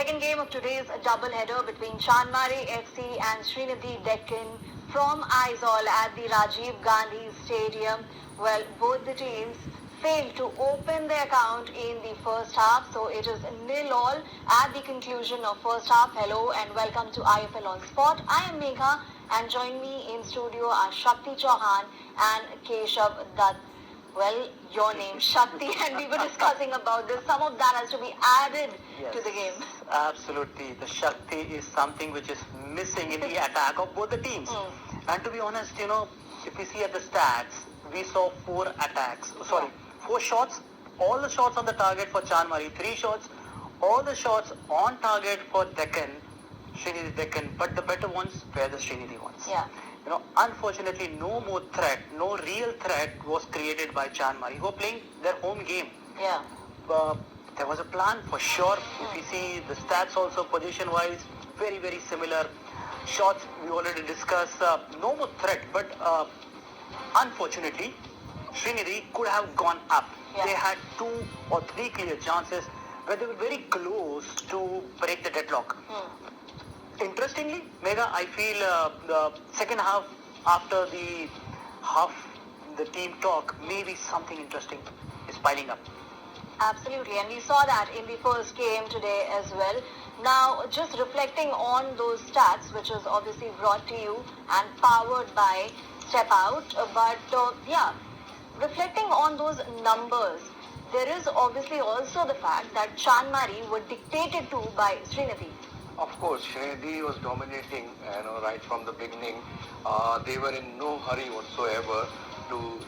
second game of today's double header between Chanmari FC and Srinidhi Deccan from Aizawl at the Rajiv Gandhi Stadium. Well, both the teams failed to open their account in the first half, so it is 0-0 at the conclusion of first half. Hello and welcome to IFL on Spot. I am Megha and join me in studio are Shakti Chauhan and Keshav Dutt. Well, your name, Shakti, and we were discussing about this. Some of that has to be added to the game. Absolutely. The Shakti is something which is missing in the attack of both the teams. And to be honest, if we see at the stats, we saw 4 shots, all the shots on the target for Chanmari, 3 shots, all the shots on target for Deccan, Srinidhi Deccan, but the better ones were the Srinidhi ones. Yeah. Unfortunately, no more threat, no real threat was created by Chanmari, who are playing their home game. Yeah. There was a plan for sure. If you see the stats also, position-wise, very, very similar. Shots, we already discussed. No more threat, but unfortunately, Srinidhi could have gone up. Yeah. They had 2 or 3 clear chances where they were very close to break the deadlock. Interestingly, Megha, I feel the second half, after the team talk, maybe something interesting is piling up. Absolutely, and we saw that in the first game today as well. Now, just reflecting on those stats, which is obviously brought to you and powered by Step Out, reflecting on those numbers, there is obviously also the fact that Chanmari were dictated to by Srinidhi. Of course, Srinidhi was dominating, right from the beginning. They were in no hurry whatsoever to,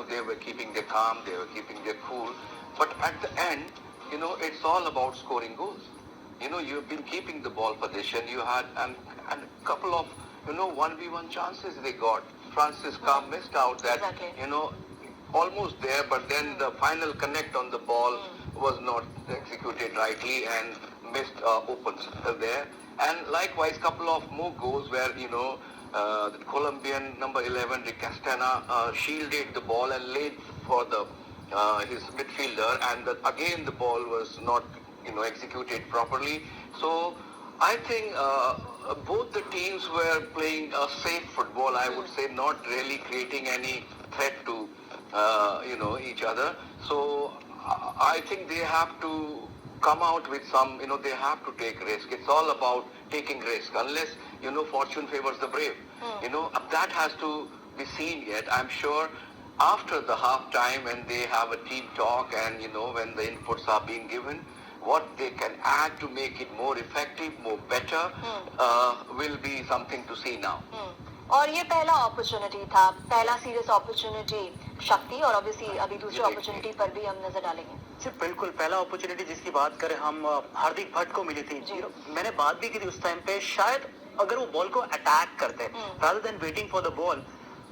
they were keeping their calm, they were keeping their cool. But at the end, it's all about scoring goals. You've been keeping the ball position. You had and a couple of, 1v1 chances they got. Francis Kam missed out that, almost there, but then the final connect on the ball was not executed rightly and missed opens there. And likewise, couple of more goals where, the Colombian number 11, Rick Castana, shielded the ball and laid for the his midfielder, and again the ball was not, executed properly. So I think both the teams were playing a safe football, I would say, not really creating any threat to, each other. So I think they have to come out with some, they have to take risk. It's all about taking risk. Unless, fortune favors the brave. That has to be seen yet. I'm sure after the half time when they have a team talk and, when the inputs are being given, what they can add to make it more effective, more better, will be something to see now. और ये पहला opportunity था, पहला serious opportunity शक्ति, और obviously अभी दूसरी opportunity पर भी हम नजर डालेंगे। जी बिल्कुल, पहला अपॉर्चुनिटी जिसकी बात करें हम, हार्दिक भट्ट को मिली थी। मैंने बात भी की थी उस टाइम पे, शायद अगर वो बॉल को अटैक करते rather than waiting for the ball,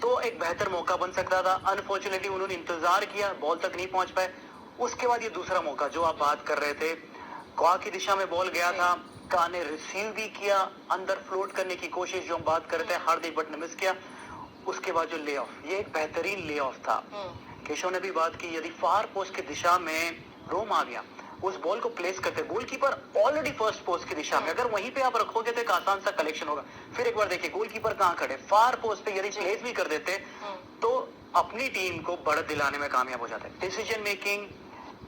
तो एक बेहतर मौका बन सकता था। अनफॉर्चुनेटली उन्होंने इंतजार किया, बॉल तक नहीं पहुंच पाए। उसके बाद ये दूसरा मौका जो आप बात कर रहे थे, क्वा की दिशा में बॉल गया था, का ने रिसीव भी किया, अंदर फ्लोट करने की कोशिश जो हम बात कर रहे थे, हार्दिक भट्ट ने मिस किया। उसके बाद जो ले ऑफ, ये एक बेहतरीन ले ऑफ था। केशव ने भी बात की, यदि फार पोस्ट की दिशा में रोम आ गया, उस बॉल को प्लेस करते, गोलकीपर ऑलरेडी फर्स्ट पोस्ट की दिशा में, अगर वहीं पे आप रखोगे तो एक आसान सा कलेक्शन होगा। फिर एक बार देखिए गोलकीपर कहाँ खड़े, फार पोस्ट पे यदि प्लेस भी कर देते तो अपनी टीम को बढ़त दिलाने में कामयाब हो जाते। डिसीजन मेकिंग,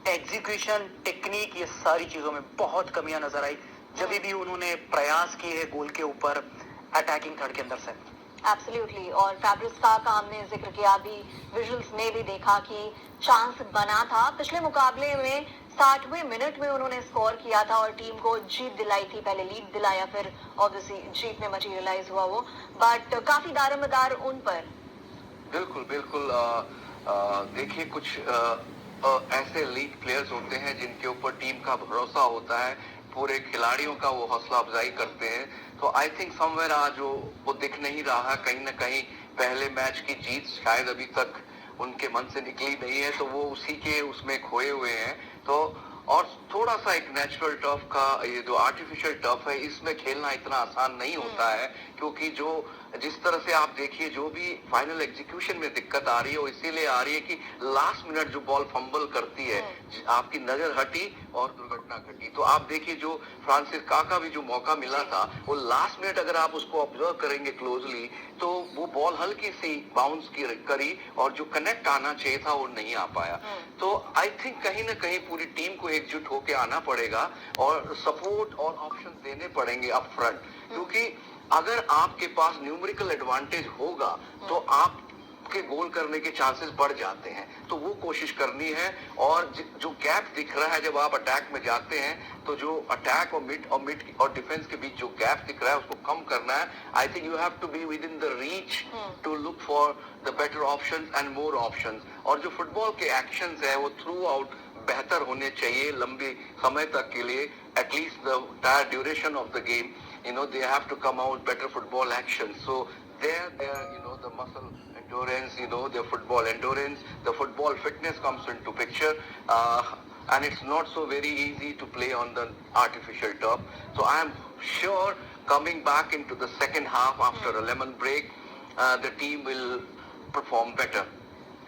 एग्जीक्यूशन, टेक्निक, ये सारी चीजों में बहुत कमियां नजर आई जब भी उन्होंने प्रयास किए गोल के ऊपर अटैकिंग थर्ड के अंदर से। एब्सोल्युटली, और फैब्रिक्स का हमने जिक्र किया, अभी विजुअल्स में भी देखा कि चांस बना था। पिछले मुकाबले में 60वें मिनट में उन्होंने स्कोर किया था और टीम को जीत दिलाई थी, पहले लीड दिलाया, फिर ऑब्वियसली जीत में मटेरियलाइज हुआ वो, बट काफी दारोमदार उन पर। बिल्कुल बिल्कुल, देखिए कुछ ऐसे लीग प्लेयर्स होते हैं जिनके ऊपर टीम का भरोसा होता है, पूरे खिलाड़ियों का वो हौसला अफजाई करते हैं। तो आई थिंक समवेयर आज वो दिख नहीं रहा है। कहीं ना कहीं पहले मैच की जीत शायद अभी तक उनके मन से निकली नहीं है, तो वो उसी के उसमें खोए हुए हैं। तो और थोड़ा सा एक नेचुरल टर्फ का, ये जो आर्टिफिशियल टर्फ है, इसमें खेलना इतना आसान नहीं होता है, क्योंकि जो जिस तरह से आप देखिए जो भी फाइनल एग्जीक्यूशन में दिक्कत आ रही है वो इसीलिए आ रही है कि लास्ट मिनट जो बॉल फंबल करती है, आपकी नजर हटी और दुर्घटना घटी। तो आप देखिए जो फ्रांसिस का भी जो मौका मिला था वो लास्ट मिनट अगर आप उसको ऑब्जर्व करेंगे क्लोजली तो वो बॉल हल्की सी बाउंस करी और जो कनेक्ट आना चाहिए था वो नहीं आ पाया। तो आई थिंक कहीं ना कहीं पूरी टीम को एकजुट होकर आना पड़ेगा और सपोर्ट और ऑप्शन देने पड़ेंगे अप फ्रंट, क्योंकि अगर आपके पास न्यूमेरिकल एडवांटेज होगा तो आपके गोल करने के चांसेस बढ़ जाते हैं। तो वो कोशिश करनी है और जो गैप दिख रहा है जब आप अटैक में जाते हैं तो जो अटैक और मिड और डिफेंस के बीच जो गैप दिख रहा है उसको कम करना है। I think you have to be within the reach to look for the better options and more options. और जो फुटबॉल के एक्शंस है वो थ्रू आउट बेहतर होने चाहिए लंबे समय तक के लिए, at least the entire duration of the game. They have to come out better football action. So there, the muscle endurance, the football endurance, the football fitness comes into picture. And it's not so very easy to play on the artificial turf. So I am sure coming back into the second half after a lemon break, the team will perform better.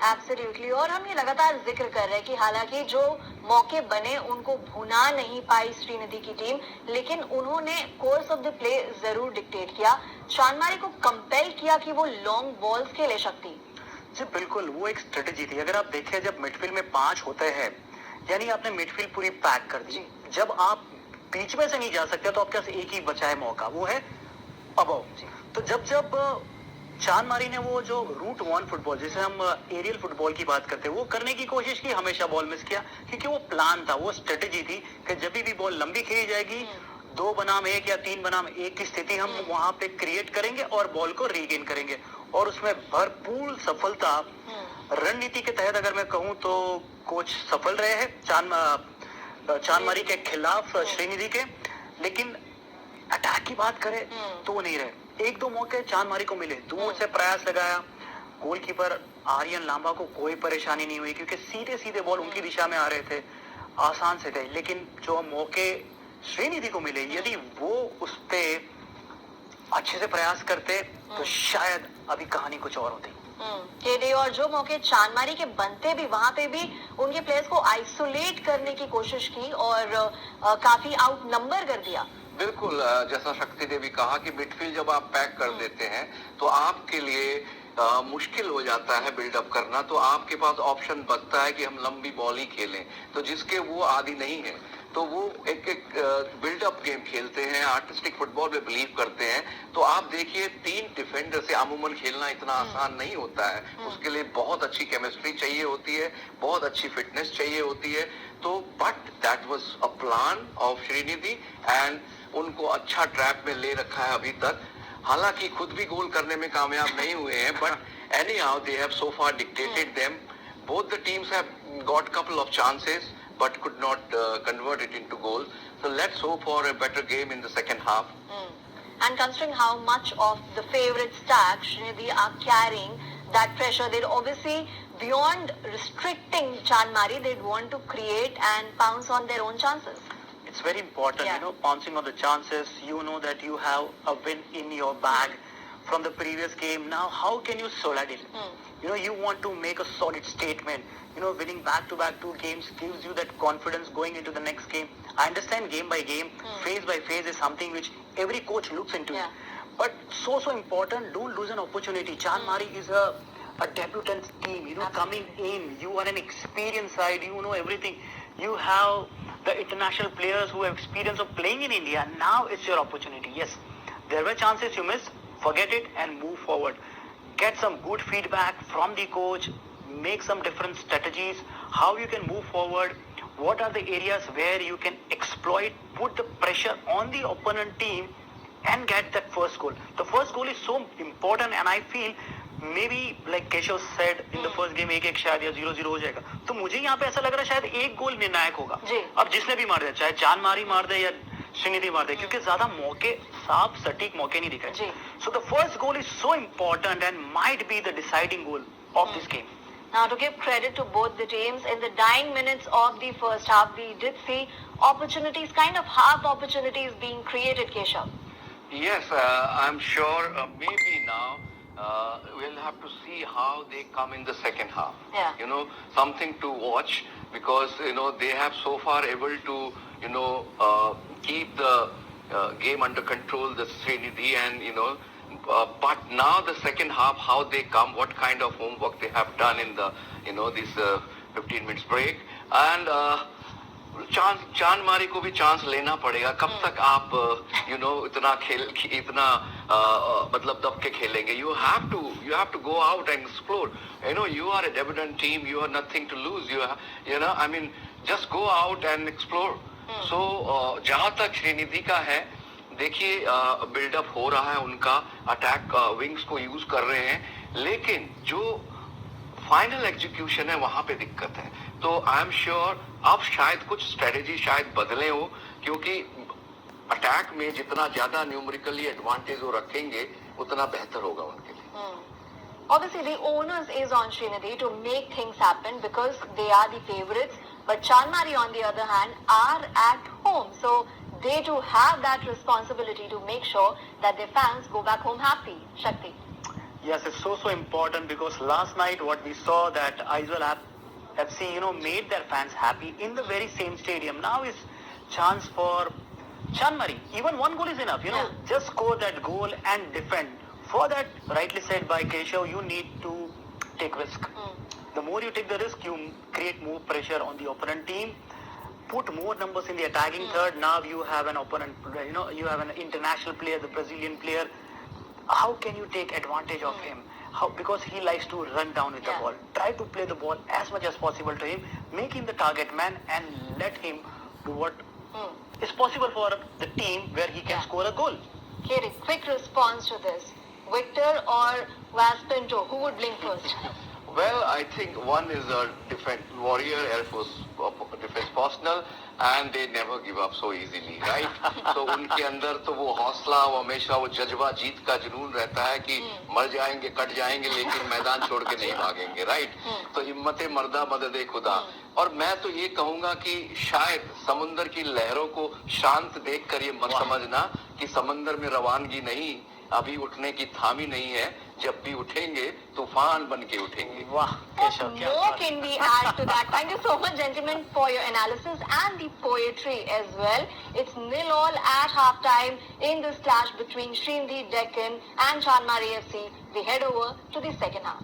Absolutely. और हम ये लगातार जिक्र कर रहे हैं कि हालांकि जो मौके बने उनको भुना नहीं पाई श्रीनिधि की टीम, लेकिन उन्होंने कोर्स ऑफ द प्ले जरूर डिक्टेट किया, चांदमारी को कंपेल किया कि वो लॉन्ग बॉल्स खेले। शक्ति जी बिल्कुल, वो एक स्ट्रेटेजी थी। अगर आप देखें जब मिडफील्ड में 5 होते हैं यानी आपने मिडफील्ड पूरी पैक कर दी। जब आप बीच में से नहीं जा सकते तो आपके पास एक ही बचा है मौका, वो है अबव। तो जब चांदमारी ने वो जो रूट 1 फुटबॉल, जैसे हम एरियल फुटबॉल की बात करते हैं, वो करने की कोशिश की, हमेशा बॉल मिस किया, क्योंकि वो प्लान था, वो स्ट्रेटेजी थी कि जब भी बॉल लंबी खेली जाएगी 2 बनाम 1 या 3 बनाम 1 की स्थिति हम वहां पे क्रिएट करेंगे और बॉल को रीगेन करेंगे। और उसमें भरपूर सफलता रणनीति के तहत अगर मैं कहूं तो कोच सफल रहे हैं चांदमारी के खिलाफ श्रीनिधि के। लेकिन अटैक की बात करें तो वो नहीं रहे। 1-2 मौके चांदमारी को मिले, दूर से प्रयास लगाया, गोलकीपर आर्यन लांबा को कोई परेशानी नहीं हुई क्योंकि सीधे सीधे बॉल उनकी दिशा में आ रहे थे, आसान से थे। लेकिन जो मौके श्रीनिधि को मिले, यदि वो उस पे अच्छे से प्रयास करते तो शायद अभी कहानी कुछ और होती। केडी, और जो मौके चांदमारी के बनते भी वहां पे भी उनके प्लेयर्स को आइसोलेट करने की कोशिश की और काफी आउट नंबर कर दिया। बिल्कुल, जैसा शक्ति ने भी कहा कि मिडफील्ड जब आप पैक कर देते हैं तो आपके लिए मुश्किल हो जाता है बिल्डअप करना। तो आपके पास ऑप्शन बचता है कि हम लंबी बॉल ही खेलें, तो जिसके वो आदी नहीं है तो वो एक बिल्डअप गेम खेलते हैं, आर्टिस्टिक फुटबॉल में बिलीव करते हैं। तो आप देखिए 3 डिफेंडर से अमूमन खेलना इतना आसान नहीं होता है, उसके लिए बहुत अच्छी केमिस्ट्री चाहिए होती है, बहुत अच्छी फिटनेस चाहिए होती है। तो but that was a plan of Srinidhi and उनको अच्छा ट्रैप में ले रखा है अभी तक। हालांकि खुद भी गोल करने में कामयाब नहीं हुए हैं, but anyhow they have so far dictated them. Both the teams have got couple of chances but could not convert it into goals. So let's hope for a better game in the second half. And considering how much of the favorite stack Srinidhi are carrying that pressure, they'd obviously, beyond restricting Chanmari, they'd want to create and pounce on their own chances. It's very important, pouncing on the chances. You know that you have a win in your bag from the previous game. Now, how can you solidify it? You want to make a solid statement. Winning back-to-back 2 games gives you that confidence going into the next game. I understand game by game, phase by phase is something which every coach looks into it. But so important, don't lose an opportunity. Chanmari is a debutant team, coming in. You are an experienced side, you know everything. You have the international players who have experience of playing in India. Now it's your opportunity. Yes, there were chances you missed. Forget it and move forward. Get some good feedback from the coach. Make some different strategies, how you can move forward, what are the areas where you can exploit, put the pressure on the opponent team and get that first goal. The first goal is so important and I feel maybe like Keshav said in the first game 1-1 शायद या 0-0 हो जाएगा। तो मुझे यहाँ पे ऐसा लग रहा है शायद 1 गोल निर्णायक होगा। अब जिसने भी मार दिया, चाहे चांदमारी मार दे या श्रीनिधि मार दे, क्योंकि ज्यादा मौके, साफ सटीक मौके नहीं दिखाए। So the first goal is so important and might be the deciding goal of this game. Now, to give credit to both the teams, in the dying minutes of the first half, we did see opportunities, kind of half opportunities being created, Keshav. Yes, I'm sure maybe now we'll have to see how they come in the second half. Yeah. Something to watch because, they have so far able to, keep the game under control, the Srinidhi and, but now the second half, how they come, what kind of homework they have done in the, this 15 minutes break. And चांद मारी को भी chance लेना पड़ेगा कब तक आप इतना मतलब दब के खेलेंगे you have to go out and explore. You are a debutant team, you have nothing to lose. I mean just go out and explore. So जहां तक श्रीनिधि का है देखिए बिल्डअप हो रहा है उनका अटैक विंग्स को यूज कर रहे हैं लेकिन जो फाइनल एग्जीक्यूशन है वहां पे दिक्कत है तो आई एम श्योर अब शायद कुछ स्ट्रेटेजी शायद बदले हो क्योंकि अटैक में जितना ज्यादा न्यूमेरिकली एडवांटेज वो रखेंगे उतना बेहतर होगा उनके लिए Obviously, the onus is on Srinidhi to make things happen because they are the favorites. But Chanmari, on the other hand, are at home. So they do have that responsibility to make sure that their fans go back home happy. Shakti. Yes, it's so important because last night what we saw that Aizawl FC, made their fans happy in the very same stadium. Now is chance for Chanmari. Even one goal is enough, just score that goal and defend. For that, rightly said by Keshav, you need to take risk. The more you take the risk, you create more pressure on the opponent team. Put more numbers in the attacking third. Now you have an opponent, you have an international player, the Brazilian player. How can you take advantage of him? Because he likes to run down with the ball. Try to play the ball as much as possible to him. Make him the target man and let him do what is possible for the team where he can score a goal. Kiri, quick response to this. Victor or Vas Pinto, who would blink first? Well, I think one is a defense warrior, Air Force defense personnel, and they never give up so easily, right? तो उनके अंदर तो वो हौसला वो हमेशा वो जज्बा जीत का जुनून रहता है कि मर जाएंगे कट जाएंगे लेकिन मैदान छोड़ के नहीं भागेंगे, राइट? तो हिम्मत मर्दा मदद खुदा और मैं तो ये कहूंगा कि शायद समुंदर की लहरों को शांत देखकर ये मत समझना कि समंदर में रवानगी नहीं अभी उठने की थामी नहीं है जब भी उठेंगे तूफान बन के उठेंगे वाह What more can we add to that? Thank you so much, gentlemen, for your analysis and the poetry as well. It's 0-0 at halftime in this clash between Srinidhi Deccan and Chanmari FC. We head over to the second half.